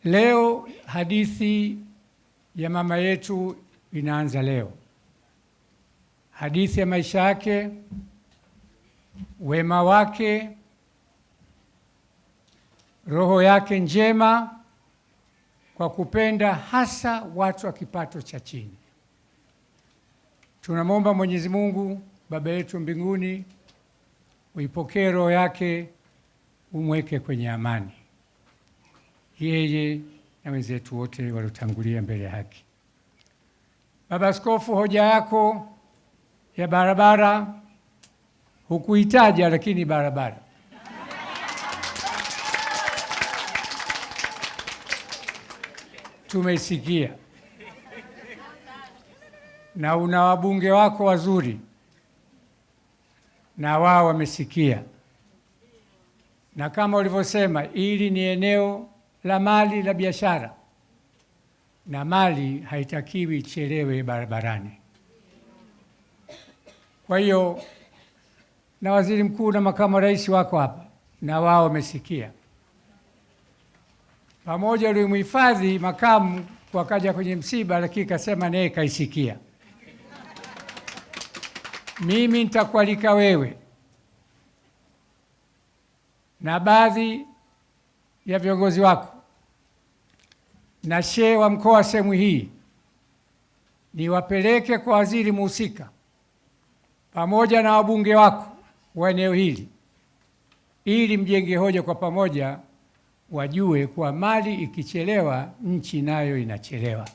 Leo hadithi ya mama yetu inaanza leo. Hadithi ya maisha yake, wema wake, roho yake njema kwa kupenda hasa watu wa kipato cha chini. Tunamwomba Mwenyezi Mungu Baba yetu mbinguni uipokee roho yake, umweke kwenye amani, yeye na wenzetu wote waliotangulia mbele ya haki. Baba Askofu, hoja yako ya barabara hukuitaja, lakini barabara tumeisikia, na una wabunge wako wazuri na wao wamesikia, na kama ulivyosema, hili ni eneo la mali la biashara na mali haitakiwi ichelewe barabarani. Kwa hiyo na waziri mkuu na makamu wa rais wako hapa na wao wamesikia, pamoja ulimhifadhi makamu wakaja kwenye msiba, lakini kasema naye kaisikia. Mimi nitakualika wewe na baadhi ya viongozi wako na shehe wa mkoa wa sehemu hii, niwapeleke kwa waziri muhusika pamoja na wabunge wako wa eneo hili, ili mjenge hoja kwa pamoja, wajue kuwa mali ikichelewa nchi nayo inachelewa.